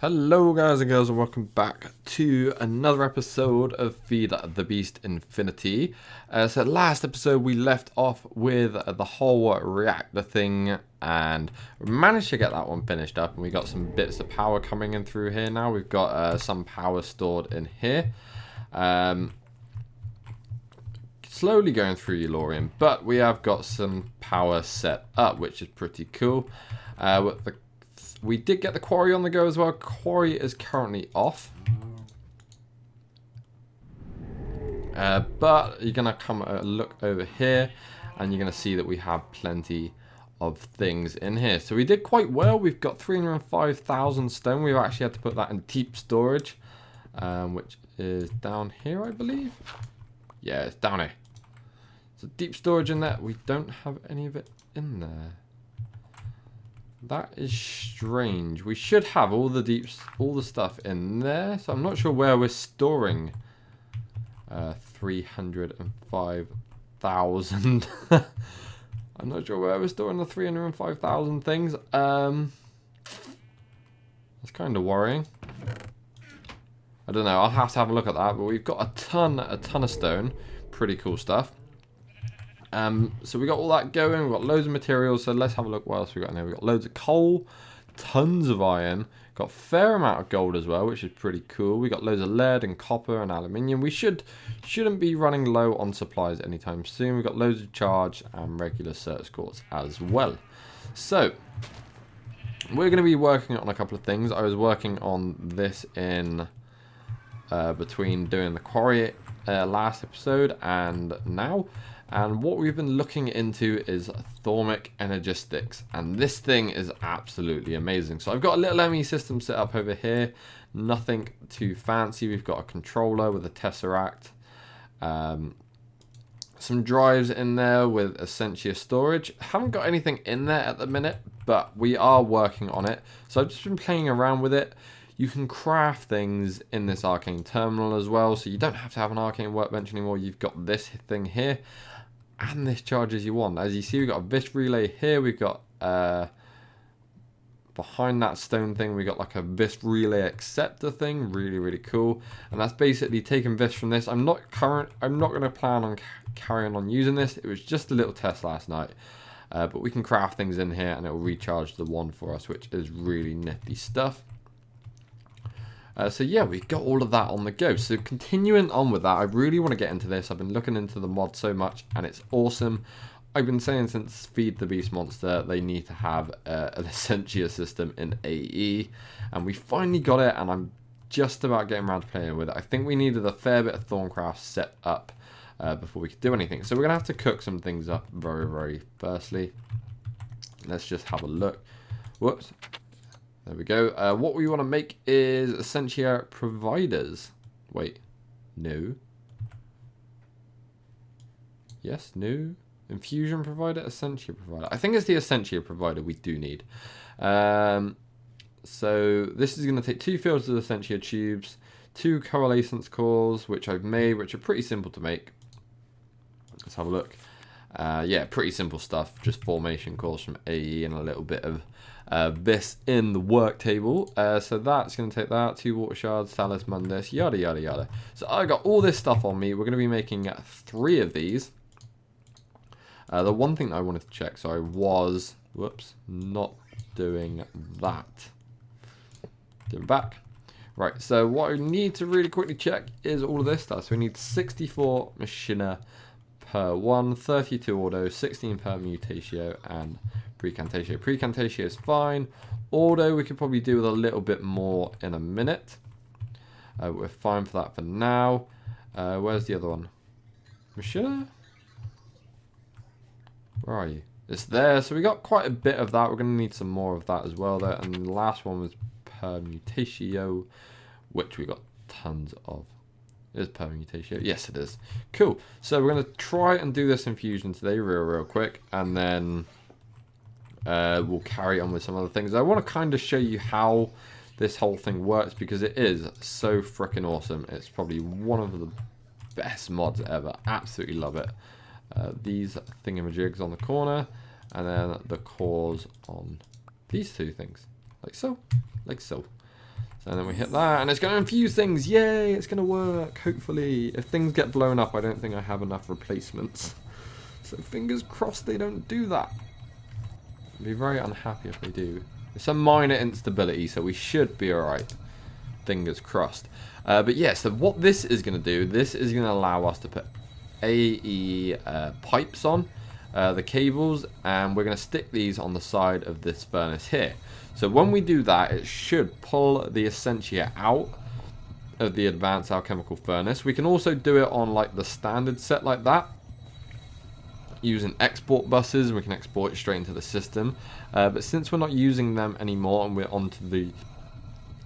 Hello guys and girls and welcome back to another episode of Feed the Beast Infinity. So last episode we left off with the whole reactor thing and we managed to get that one finished up, and we got some bits of power coming in through here now. We've got some power stored in here. Slowly going through Eulorium, but we have got some power set up, which is pretty cool. We did get the quarry on the go as well. Quarry is currently off. But you're going to come look over here and you're going to see that we have plenty of things in here. So we did quite well. We've got 305,000 stone. We've actually had to put that in deep storage, which is down here, I believe. Yeah, it's down here. So deep storage in there. We don't have any of it in there. That is strange. We should have all the stuff in there. So I'm not sure where we're storing 305,000. I'm not sure where we're storing the 305,000 things. That's kind of worrying. I don't know. I'll have to have a look at that. But we've got a ton of stone. Pretty cool stuff. So we got all that going. We've got loads of materials. So let's have a look what else we got in here. We've got loads of coal, tons of iron, got a fair amount of gold as well, which is pretty cool. We got loads of lead and copper and aluminium. We shouldn't be running low on supplies anytime soon. We've got loads of charge and regular search quartz as well. So we're going to be working on a couple of things. I was working on this in between doing the quarry last episode and now. And what we've been looking into is Thaumic Energistics. And this thing is absolutely amazing. So I've got a little ME system set up over here. Nothing too fancy. We've got a controller with a Tesseract. Some drives in there with Essentia storage. Haven't got anything in there at the minute, but we are working on it. So I've just been playing around with it. You can craft things in this arcane terminal as well. So you don't have to have an arcane workbench anymore. You've got this thing here. And this charges you want. As you see, we've got a vis relay here. We've got behind that stone thing, we got like a vis relay acceptor thing. Really cool. And that's basically taking vis from this. I'm not going to plan on carrying on using this. It was just a little test last night. But we can craft things in here and it will recharge the one for us, which is really nifty stuff. So yeah, we've got all of that on the go. So continuing on with that, I really want to get into this. I've been looking into the mod so much and it's awesome. I've been saying since Feed the Beast Monster, they need to have an Essentia system in AE. And we finally got it, and I'm just about getting around to playing with it. I think we needed a fair bit of Thaumcraft set up before we could do anything. So we're going to have to cook some things up very firstly. Let's just have a look. Whoops. There we go. What we want to make is Essentia providers. Wait. No. Yes, no. Infusion provider, Essentia provider. I think it's the Essentia provider we do need. So this is going to take 2 fields of Essentia tubes, 2 coalescence cores, which I've made, which are pretty simple to make. Let's have a look. Yeah, pretty simple stuff. Just formation cores from AE and a little bit of this in the work table. So that's going to take that, 2 water shards, Talus Mundus, yada. So I got all this stuff on me. We're going to be making 3 of these. The one thing that I wanted to check, so I was, not doing that. Doing back. Right, so what I need to really quickly check is all of this stuff. So we need 64 machina per 1, 32 auto, 16 per mutatio, and precantatio. Precantatio is fine. Auto we could probably do with a little bit more in a minute. We're fine for that for now. Where's the other one? Machina? Where are you? It's there. So we got quite a bit of that. We're going to need some more of that as well there. And the last one was permutatio, which we got tons of. Is permutatio? Yes, it is. Cool. So we're going to try and do this infusion today real quick. And then we'll carry on with some other things. I want to kind of show you how this whole thing works because it is so freaking awesome. It's probably one of the best mods ever. Absolutely love it. These thingamajigs on the corner, and then the cores on these 2 things, like so. So then we hit that, and it's going to infuse things. Yay, it's going to work, hopefully. If things get blown up, I don't think I have enough replacements. So fingers crossed they don't do that. I'd be very unhappy if they do. It's some minor instability, so we should be alright. Fingers crossed. But yeah, so what this is going to do, this is going to allow us to put AE pipes on the cables, and we're going to stick these on the side of this furnace here. So when we do that, it should pull the Essentia out of the advanced alchemical furnace. We can also do it on like the standard set like that, using export buses. We can export it straight into the system. But since we're not using them anymore and we're onto the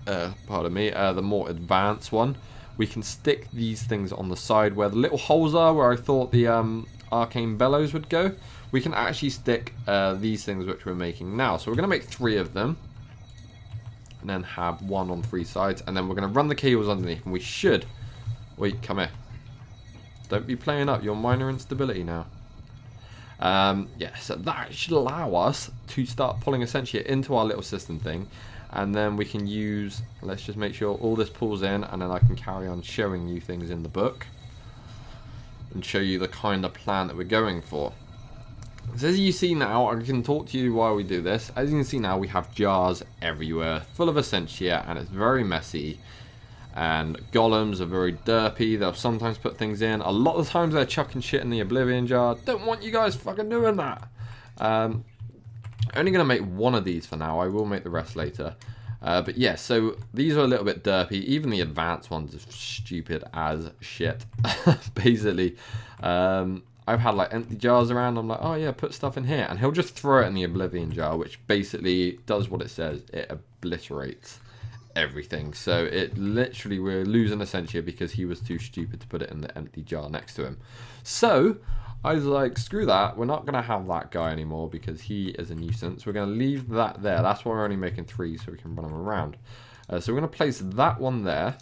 the more advanced one, we can stick these things on the side where the little holes are, where I thought the arcane bellows would go. We can actually stick these things which we're making now. So we're going to make 3 of them, and then have 1 on 3 sides, and then we're going to run the cables underneath, and we should... Wait, come here. Don't be playing up your minor instability now. Yeah, so that should allow us to start pulling Essentia into our little system thing, and then we can use... Let's just make sure all this pulls in, and then I can carry on showing you things in the book and show you the kind of plan that we're going for. So as you see now, I can talk to you while we do this. As you can see now, we have jars everywhere full of Essentia, and it's very messy. And golems are very derpy. They'll sometimes put things in. A lot of the times they're chucking shit in the Oblivion jar. Don't want you guys fucking doing that. Only going to make 1 of these for now. I will make the rest later. But yeah, so these are a little bit derpy. Even the advanced ones are stupid as shit. Basically. I've had like empty jars around. I'm like, oh yeah, put stuff in here. And he'll just throw it in the Oblivion jar, which basically does what it says. It obliterates everything. So it literally, we're losing Essentia because he was too stupid to put it in the empty jar next to him. So I was like, screw that. We're not going to have that guy anymore because he is a nuisance. We're going to leave that there. That's why we're only making 3 so we can run them around. So we're going to place that one there.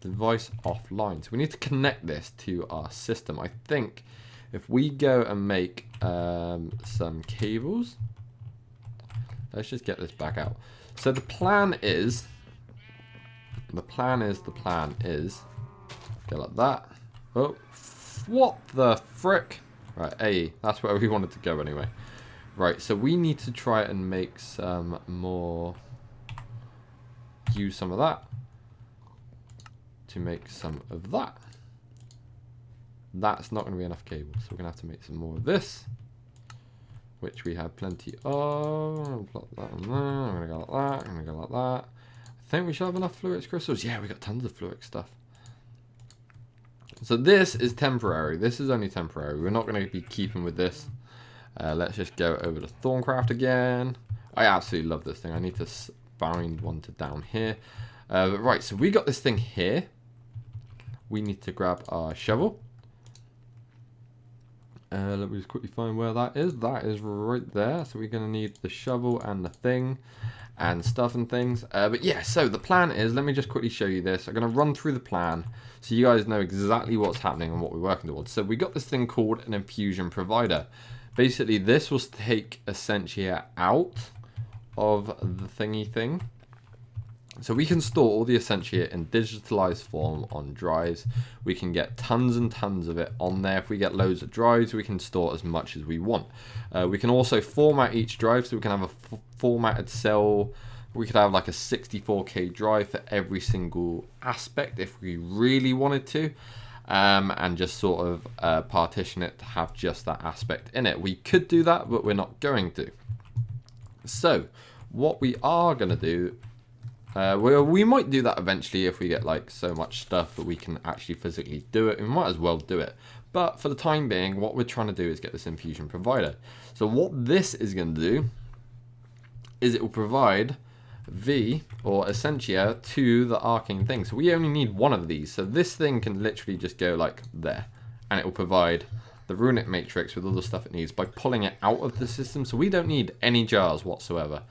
Device offline. So we need to connect this to our system. I think if we go and make some cables, let's just get this back out. So the plan is go like that. Oh, what the frick? Right, AE, that's where we wanted to go anyway. Right, so we need to try and make some more, use some of that to make some of that. That's not going to be enough cables, so we're going to have to make some more of this, which we have plenty of. Plot that on there. I'm going to go like that. I'm going to go like that. I think we should have enough fluix crystals. Yeah, we got tons of fluix stuff. So this is temporary. This is only temporary. We're not going to be keeping with this. Let's just go over to Thaumcraft again. I absolutely love this thing. I need to bind one to down here. Right, so we got this thing here. We need to grab our shovel. Let me just quickly find where that is. That is right there. So we're going to need the shovel and the thing and stuff and things. But yeah, so the plan is, let me just quickly show you this. I'm going to run through the plan so you guys know exactly what's happening and what we're working towards. So we got this thing called an infusion provider. Basically, this will take Essentia out of the thingy thing. So we can store all the Essentia in digitalized form on drives. We can get tons and tons of it on there. If we get loads of drives, we can store as much as we want. We can also format each drive, so we can have a formatted cell. We could have like a 64K drive for every single aspect if we really wanted to. And just sort of partition it to have just that aspect in it. We could do that, but we're not going to. So what we are going to do, we might do that eventually if we get like so much stuff that we can actually physically do it. We might as well do it. But for the time being, what we're trying to do is get this infusion provider. So what this is going to do is it will provide V or Essentia to the arcane thing. So we only need 1 of these. So this thing can literally just go like there, and it will provide the runic matrix with all the stuff it needs by pulling it out of the system. So we don't need any jars whatsoever.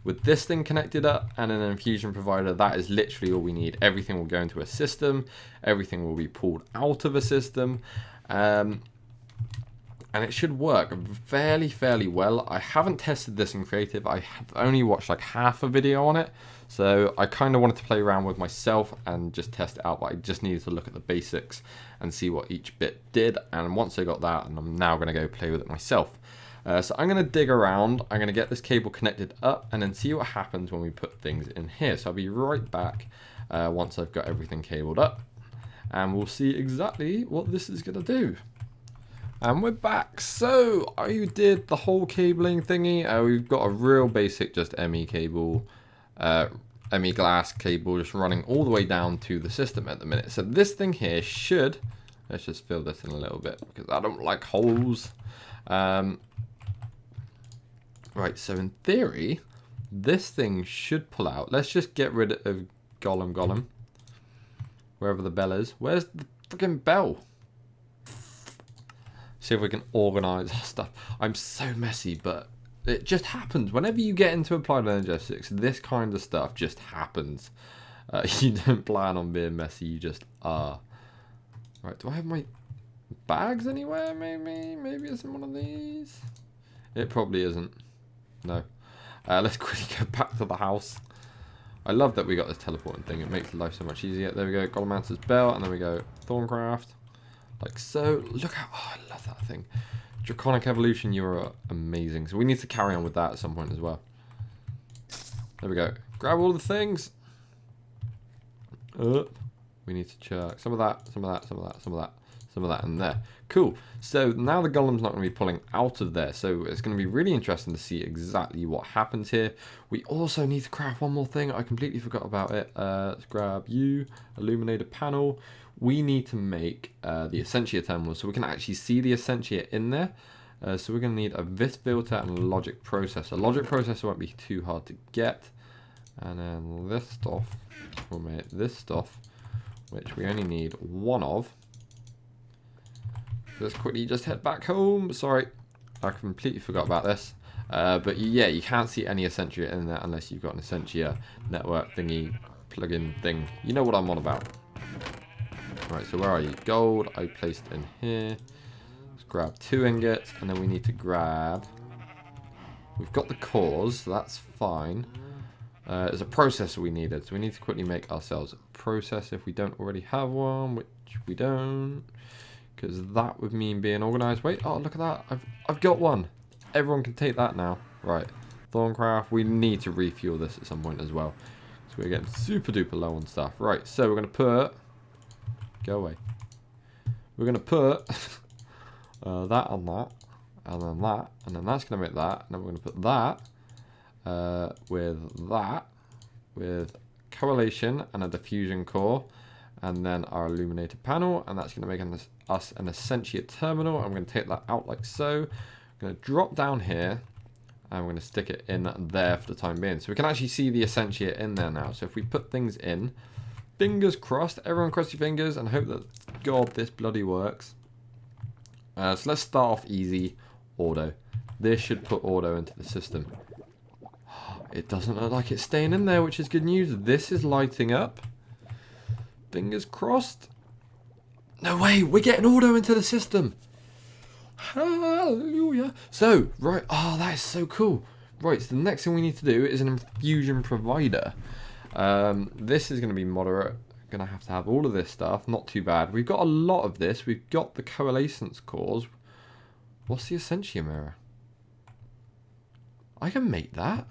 With this thing connected up and an infusion provider, that is literally all we need. Everything will go into a system. Everything will be pulled out of a system. and it should work fairly well. I haven't tested this in creative. I have only watched like half a video on it, so I kind of wanted to play around with myself and just test it out, but I just needed to look at the basics and see what each bit did. And once I got that, and I'm now going to go play with it myself. So I'm going to dig around, I'm going to get this cable connected up and then see what happens when we put things in here. So I'll be right back once I've got everything cabled up, and we'll see exactly what this is going to do. And we're back. So I did the whole cabling thingy. We've got a real basic just ME cable, ME glass cable just running all the way down to the system at the minute. So this thing here should, let's just fill this in a little bit because I don't like holes. Right, so in theory, this thing should pull out. Let's just get rid of Gollum, wherever the bell is. Where's the freaking bell? See if we can organize stuff. I'm so messy, but it just happens. Whenever you get into Applied Energistics, this kind of stuff just happens. You don't plan on being messy, you just are. Right, do I have my bags anywhere? Maybe it's in one of these. It probably isn't. No. Let's quickly go back to the house. I love that we got this teleporting thing. It makes life so much easier. There we go. Gollum answers bell, and then we go Thaumcraft. Like so. Look how... Oh, I love that thing. Draconic Evolution, you are amazing. So we need to carry on with that at some point as well. There we go. Grab all the things. We need to chuck some of that, some of that, some of that, some of that, some of that in there. Cool. So now the Golem's not going to be pulling out of there. So it's going to be really interesting to see exactly what happens here. We also need to craft one more thing. I completely forgot about it. Let's grab you, illuminated panel. We need to make the Essentia terminal so we can actually see the Essentia in there. So we're going to need a vis filter and a logic processor. Logic processor won't be too hard to get. And then this stuff, we'll make this stuff, which we only need one of. Let's quickly just head back home. Sorry, I completely forgot about this. But yeah, you can't see any Essentia in there unless you've got an Essentia network thingy, plugin thing. You know what I'm on about. Right, so where are you? Gold, I placed in here. Let's grab 2 ingots, and then we need to grab... We've got the cores, so that's fine. There's a processor we needed, so we need to quickly make ourselves a processor if we don't already have one, which we don't. Because that would mean being organized. Wait, oh, look at that. I've got one. Everyone can take that now. Right. Thaumcraft. We need to refuel this at some point as well. So we're getting super duper low on stuff. Right, so we're going to put... Go away. We're going to put that on that. And then that. And then that's going to make that. And then we're going to put that with that. With correlation and a diffusion core. And then our illuminated panel, and that's going to make us an Essentia terminal. I'm going to take that out like so. I'm going to drop down here, and I'm going to stick it in there for the time being. So we can actually see the Essentia in there now. So if we put things in, fingers crossed, everyone cross your fingers, and hope that, God, this bloody works. So let's start off easy, auto. This should put auto into the system. It doesn't look like it's staying in there, which is good news. This is lighting up. Fingers crossed. No way, we're getting auto into the system. Hallelujah. So, right, oh, that is so cool. Right, so the next thing we need to do is an infusion provider. This is going to be moderate. Going to have all of this stuff. Not too bad. We've got a lot of this. We've got the coalescence cores. What's the Essentia mirror? I can make that.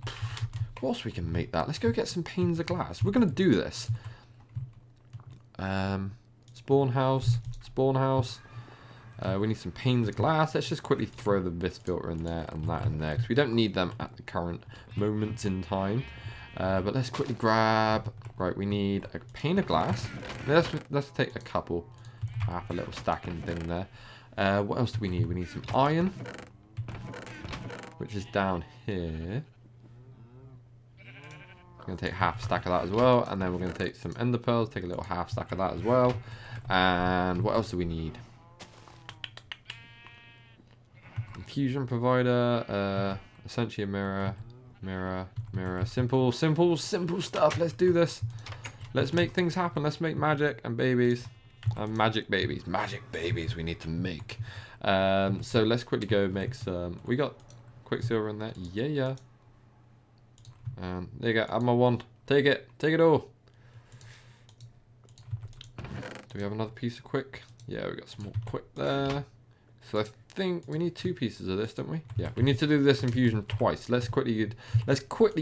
Of course we can make that. Let's go get some panes of glass. We're going to do this. Spawn house. We need some panes of glass. Let's just quickly throw the vis filter in there and that in there, because we don't need them at the current moments in time. But let's quickly grab... Right, we need a pane of glass. Let's take a couple. Half a little stacking thing there. What else do we need? We need some iron, which is down here. I'm going to take half a stack of that as well. And then we're going to take some ender pearls. Take a little half stack of that as well. And what else do we need? Infusion provider. Essentia mirror. Simple stuff. Let's do this. Let's make things happen. Let's make magic and babies. Magic babies we need to make. So let's quickly go make some. We got Quicksilver in there. Yeah. There you go. Add my wand. Take it. Take it all. Do we have another piece of quick? Yeah, we got some more quick there. So I think we need 2 pieces of this, don't we? Yeah, we need to do this infusion twice. Let's quickly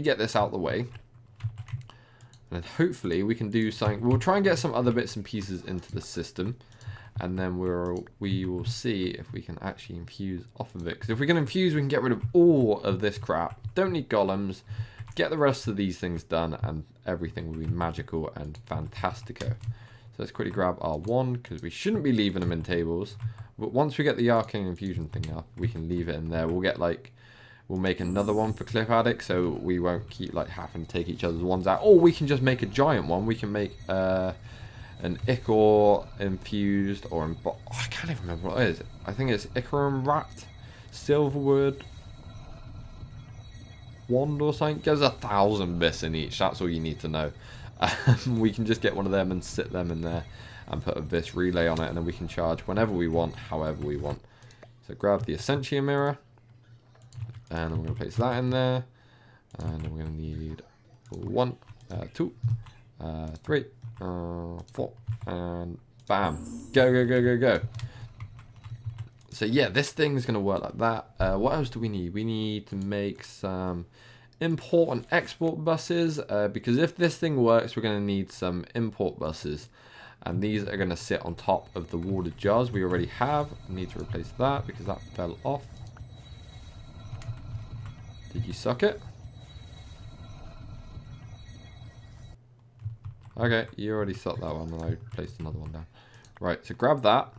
get this out of the way. And then hopefully we can do something. We'll try and get some other bits and pieces into the system. And then we will see if we can actually infuse off of it. Because if we can infuse, we can get rid of all of this crap. Don't need golems. Get the rest of these things done and everything will be magical and fantastico. So let's quickly grab our wand because we shouldn't be leaving them in tables. But once we get the arcane infusion thing up, we can leave it in there. We'll make another one for Cliff Addict so we won't keep like having to take each other's wands out. Or we can just make a giant one. We can make an Ichor infused or I can't even remember what it is. I think it's Ichor and Rat, Silverwood wand or something. There's 1,000 bits in each. That's all you need to know. We can just get one of them and sit them in there and put a vis relay on it, and then we can charge whenever we want, however we want. So grab the Essentia mirror, and then we're going to place that in there, and then we're going to need 1, 2, 3, 4, and bam, go. So yeah, this thing's going to work like that. What else do we need? We need to make some import and export buses, because if this thing works, we're going to need some import buses. And these are going to sit on top of the water jars we already have. I need to replace that because that fell off. Did you suck it? Okay, you already sucked that one and I placed another one down. Right, so grab that.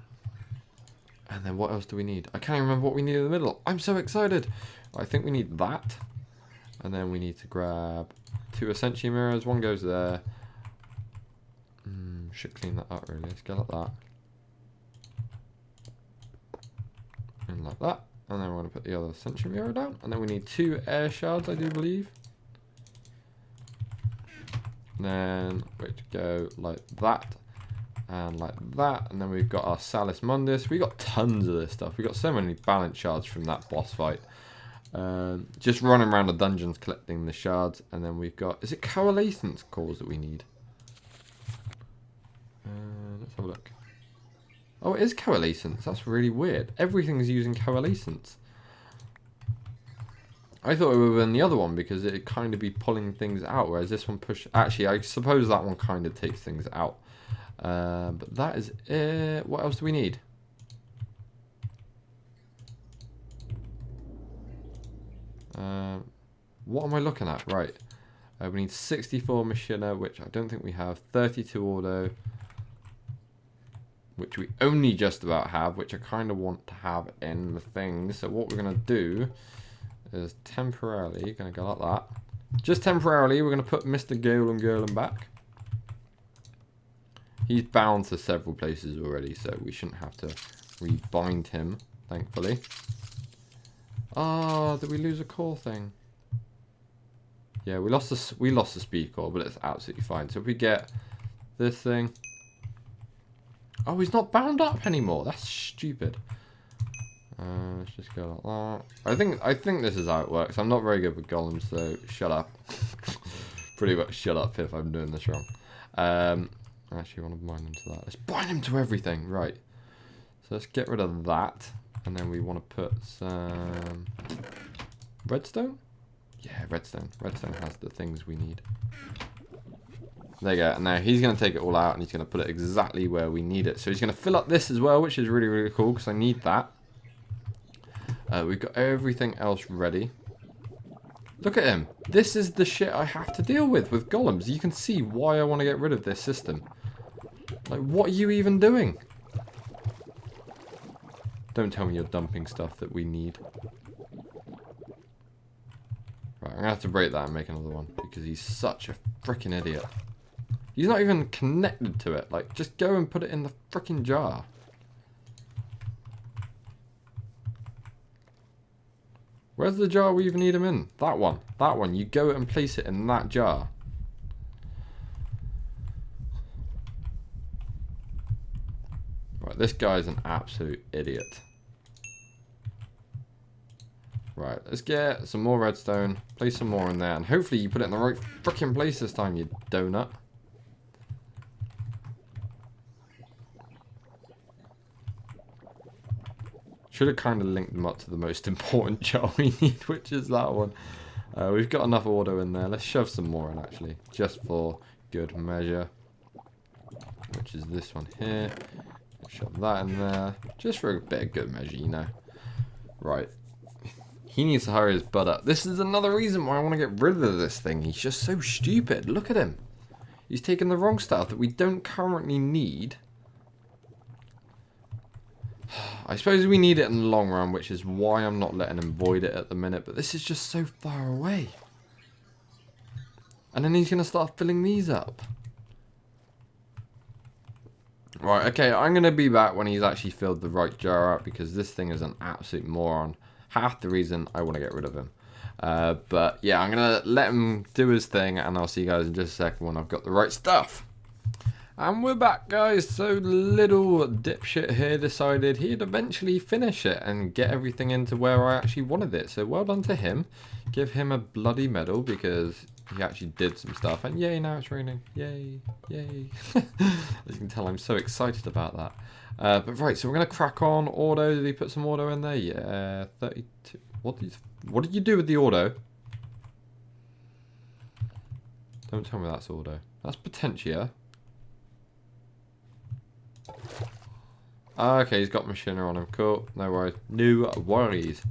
And then what else do we need? I can't even remember what we need in the middle. I'm so excited. I think we need that. And then we need to grab 2 Essentia mirrors. One goes there. Should clean that up really. Let's go like that. And like that. And then we're going to put the other Essentia mirror down. And then we need 2 air shards, I do believe. And then we go like that. And like that. And then we've got our Salus Mundus. We got tons of this stuff. We got so many balance shards from that boss fight. Just running around the dungeons collecting the shards. And then we've got... Is it coalescence cores that we need? Let's have a look. Oh, it is coalescence. That's really weird. Everything's using coalescence. I thought it would have been the other one because it'd kind of be pulling things out, whereas this one push. Actually, I suppose that one kind of takes things out. But that is it. What else do we need? What am I looking at? Right. We need 64 Machina, which I don't think we have. 32 Auto, which we only just about have, which I kind of want to have in the thing. So what we're going to do is temporarily, going to go like that. Just temporarily, we're going to put Mr. Galen back. He's bound to several places already, so we shouldn't have to rebind him, thankfully. Ah, did we lose a core thing? Yeah, we lost the speed core, but it's absolutely fine. So if we get this thing. Oh, he's not bound up anymore. That's stupid. Let's just go like that. I think this is how it works. I'm not very good with golems, so shut up. Pretty much shut up if I'm doing this wrong. I actually want to bind him to that. Let's bind him to everything. Right. So let's get rid of that. And then we want to put some redstone? Yeah, redstone. Redstone has the things we need. There you go. And now he's going to take it all out and he's going to put it exactly where we need it. So he's going to fill up this as well, which is really, really cool because I need that. We've got everything else ready. Look at him. This is the shit I have to deal with golems. You can see why I want to get rid of this system. Like, what are you even doing? Don't tell me you're dumping stuff that we need. Right, I'm going to have to break that and make another one. Because he's such a freaking idiot. He's not even connected to it. Like, just go and put it in the freaking jar. Where's the jar we even need him in? That one. That one. You go and place it in that jar. Right, this guy's an absolute idiot. Right, let's get some more redstone, place some more in there, and hopefully you put it in the right freaking place this time, you donut. Should have kind of linked them up to the most important job we need, which is that one. We've got enough auto in there. Let's shove some more in, actually, just for good measure. Which is this one here. Shove that in there, just for a bit of good measure, you know. Right. He needs to hurry his butt up. This is another reason why I want to get rid of this thing. He's just so stupid. Look at him. He's taking the wrong stuff that we don't currently need. I suppose we need it in the long run, which is why I'm not letting him void it at the minute. But this is just so far away. And then he's going to start filling these up. Right, okay, I'm going to be back when he's actually filled the right jar up, because this thing is an absolute moron. Half the reason I want to get rid of him. But yeah, I'm going to let him do his thing, and I'll see you guys in just a second when I've got the right stuff. And we're back, guys. So little dipshit here decided he'd eventually finish it and get everything into where I actually wanted it. So well done to him. Give him a bloody medal, because he actually did some stuff. And yay, now it's raining. Yay, yay. As you can tell, I'm so excited about that. But right, so we're going to crack on. Auto, did he put some auto in there? Yeah, 32. What did you do with the auto? Don't tell me that's auto. That's Potentia. Okay, he's got Machiner on him. Cool. No worries. No worries.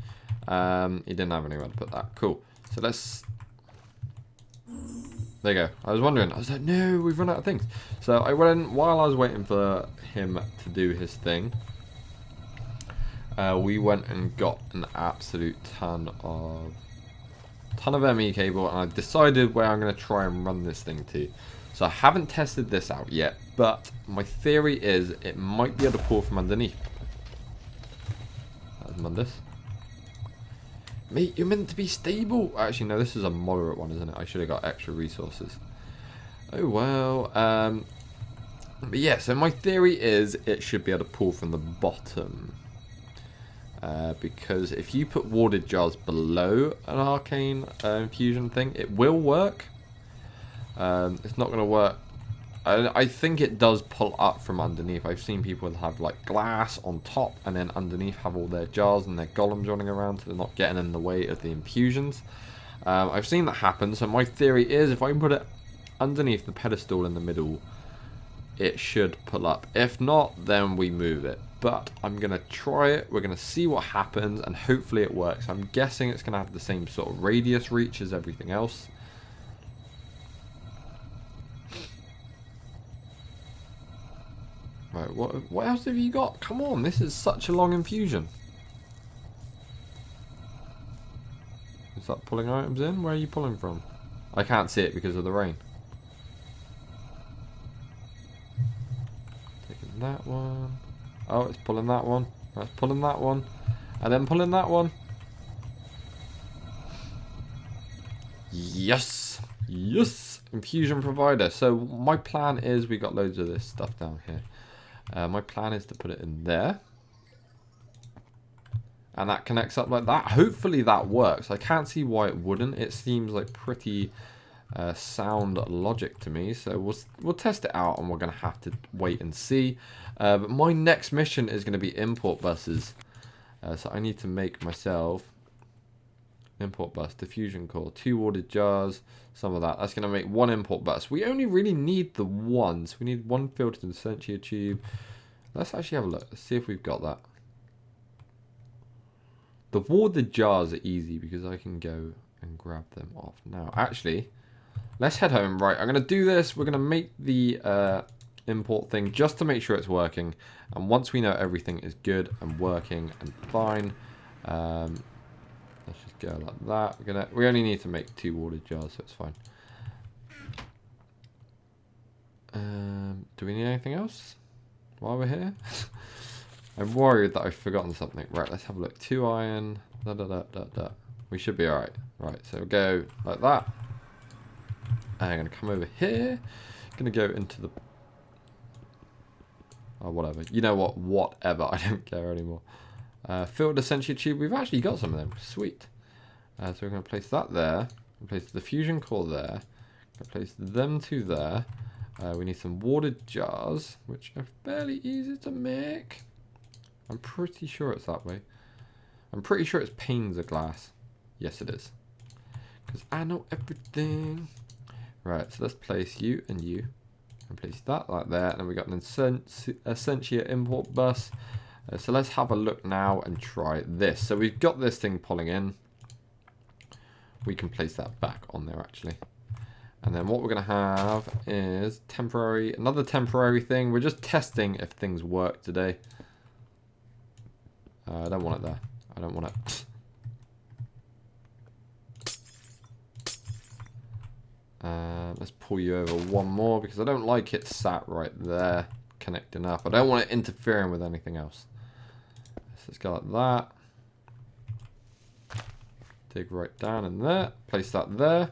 He didn't have anywhere to put that. Cool. So let's... There you go. I was wondering. I was like, no, we've run out of things. So I went, while I was waiting for him to do his thing, we went and got an absolute ton of ME cable, and I decided where I'm going to try and run this thing to. So I haven't tested this out yet, but my theory is it might be able to pull from underneath. That's Mundus. Mate, you're meant to be stable. Actually, no, this is a moderate one, isn't it? I should have got extra resources. Oh, well. But yeah, so my theory is it should be able to pull from the bottom. Because if you put warded jars below an arcane infusion thing, it will work. It's not going to work. I think it does pull up from underneath. I've seen people have like glass on top and then underneath have all their jars and their golems running around, so they're not getting in the way of the infusions. I've seen that happen, so my theory is if I can put it underneath the pedestal in the middle, it should pull up. If not, then we move it. But I'm going to try it. We're going to see what happens, and hopefully it works. I'm guessing it's going to have the same sort of radius reach as everything else. Right, what else have you got? Come on, this is such a long infusion. Is that pulling items in? Where are you pulling from? I can't see it because of the rain. Taking that one. Oh, it's pulling that one. That's pulling that one. And then pulling that one. Yes! Yes! Infusion provider. So my plan is, we got loads of this stuff down here. My plan is to put it in there. And that connects up like that. Hopefully that works. I can't see why it wouldn't. It seems like pretty sound logic to me. So we'll test it out, and we're going to have to wait and see. But my next mission is going to be import buses. So I need to make myself import bus, diffusion core, 2 warded jars, some of that. That's going to make 1 import bus. We only really need the one. So we need 1 filtered Essentia tube. Let's actually have a look. Let's see if we've got that. The warded jars are easy because I can go and grab them off now. Actually, let's head home. Right, I'm going to do this. We're going to make the import thing just to make sure it's working. And once we know everything is good and working and fine, let's just go like that. We only need to make 2 warded jars, so it's fine. Do we need anything else while we're here? I'm worried that I've forgotten something. Right, let's have a look. 2 iron. We should be alright. Right, so we'll go like that. I'm going to come over here. Going to go into the... Oh, whatever. You know what? Whatever. I don't care anymore. Filled Essentia tube. We've actually got some of them. Sweet. So we're going to place that there. Place the fusion core there. Place them two there. We need some watered jars, which are fairly easy to make. I'm pretty sure it's that way. I'm pretty sure it's panes of glass. Yes, it is. Because I know everything. Right, so let's place you and you. And place that like there. And we got an Essentia import bus. So let's have a look now and try this. So we've got this thing pulling in. We can place that back on there actually. And then what we're going to have is another temporary thing. We're just testing if things work today. I don't want it there. I don't want it. Let's pull you over one more because I don't like it sat right there connecting up. I don't want it interfering with anything else. So let's go like that. Dig right down in there. Place that there.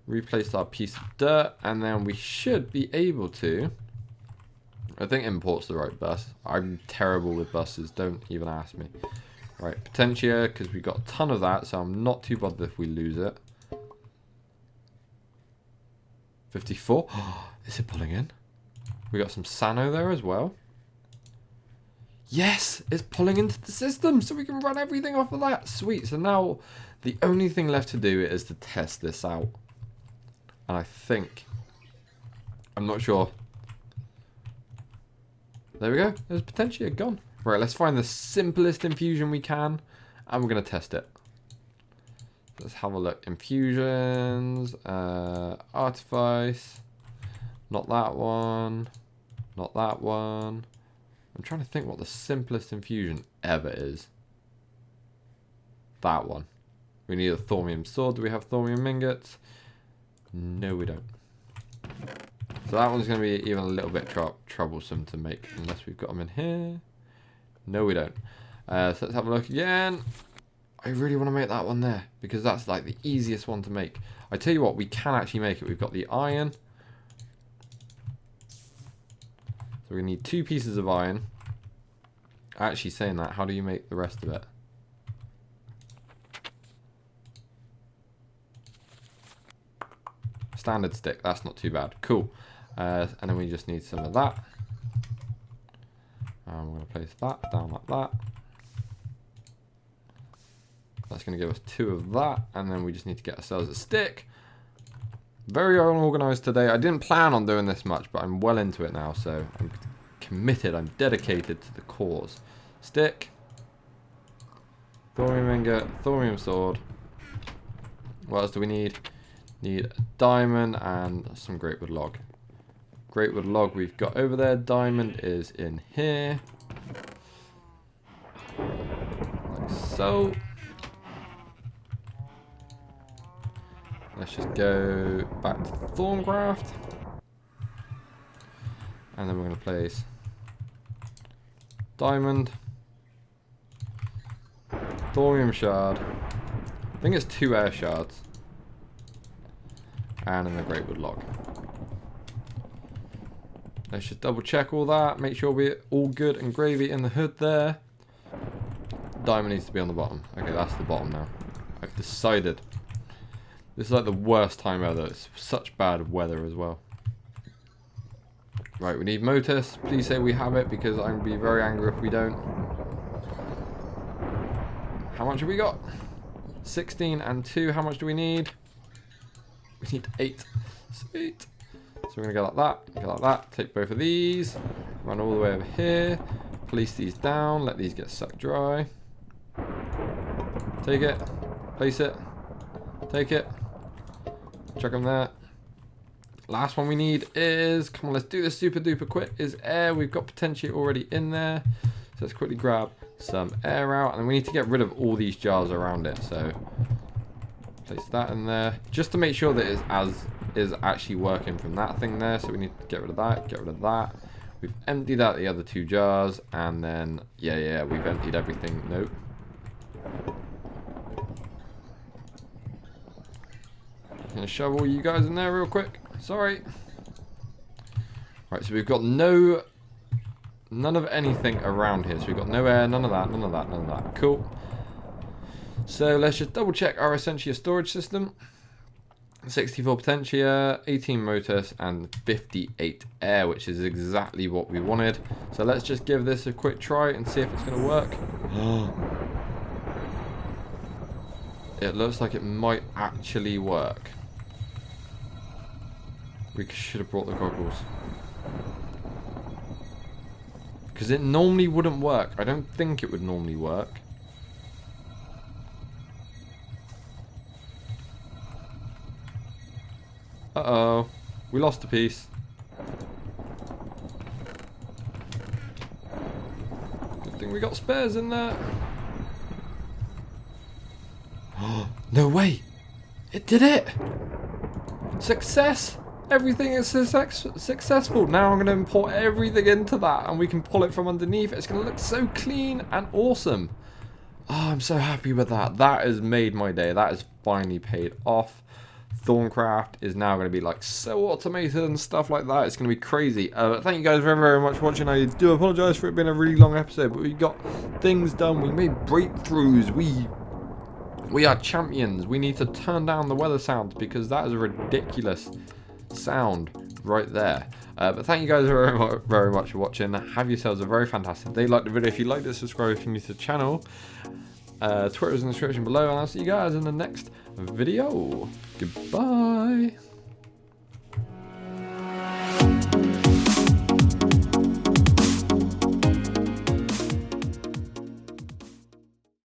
Replace our piece of dirt, and then we should be able to. I think import's the right bus. I'm terrible with buses, don't even ask me. Right, Potentia, because we got a ton of that, so I'm not too bothered if we lose it. 54. Is it pulling in? We got some Sano there as well. Yes, it's pulling into the system, so we can run everything off of that. Sweet. So now the only thing left to do is to test this out. And I think, I'm not sure. There we go. There's potentially gone. Right, let's find the simplest infusion we can, and we're going to test it. Let's have a look. Infusions, artifice, not that one, not that one. I'm trying to think what the simplest infusion ever is. That one. We need a thaumium sword. Do we have thaumium ingots? No, we don't. So that one's going to be even a little bit troublesome to make unless we've got them in here. No, we don't. So let's have a look again. I really want to make that one there because that's like the easiest one to make. I tell you what, we can actually make it. We've got the iron. So we need 2 pieces of iron. Actually saying that, how do you make the rest of it? Standard stick, that's not too bad. Cool. And then we just need some of that. And we're going to place that down like that. That's going to give us 2 of that. And then we just need to get ourselves a stick. Very unorganized today. I didn't plan on doing this much, but I'm well into it now. So I'm committed. I'm dedicated to the cause. Stick. Thaumium ingot. Thaumium sword. What else do we need? Need a diamond and some greatwood log. Greatwood log we've got over there. Diamond is in here. Like so. Let's just go back to Thaumcraft. And then we're going to place diamond. Thaumium shard. I think it's 2 air shards. And then the greatwood log. Let's just double check all that. Make sure we're all good and gravy in the hood there. Diamond needs to be on the bottom. Okay, that's the bottom now. I've decided. This is like the worst time ever. It's such bad weather as well. Right, we need Motus. Please say we have it because I'm going to be very angry if we don't. How much have we got? 16 and 2. How much do we need? We need 8. Sweet. So we're going to go like that. Go like that. Take both of these. Run all the way over here. Place these down. Let these get sucked dry. Take it. Place it. Take it. Chuck them there. Last one we need is, come on, let's do this super duper quick, is air. We've got potentially already in there. So let's quickly grab some air out. And then we need to get rid of all these jars around it. So place that in there. Just to make sure that it is actually working from that thing there. So we need to get rid of that, get rid of that. We've emptied out the other 2 jars. And then, yeah, we've emptied everything. Nope. Gonna shovel you guys in there real quick. Sorry. Right, so we've got none of anything around here. So we've got no air, none of that, none of that, none of that. Cool. So let's just double check our Essentia storage system. 64 Potentia, 18 Motus, and 58 Air, which is exactly what we wanted. So let's just give this a quick try and see if it's going to work. It looks like it might actually work. We should have brought the goggles. Because it normally wouldn't work. I don't think it would normally work. Uh-oh. We lost a piece. Good thing we got spares in there. No way! It did it! Success! Everything is successful. Now I'm going to import everything into that and we can pull it from underneath. It's going to look so clean and awesome. Oh, I'm so happy with that. That has made my day. That has finally paid off. Thaumcraft is now going to be like so automated and stuff like that. It's going to be crazy. Thank you guys very, very much for watching. I do apologise for it being a really long episode, but we got things done. We made breakthroughs. We are champions. We need to turn down the weather sounds because that is a ridiculous sound right there. But thank you guys very much for watching. Have yourselves a very fantastic day. Like the video if you liked it, subscribe if you're new to the channel. Twitter is in the description below, and I'll see you guys in the next video. Goodbye.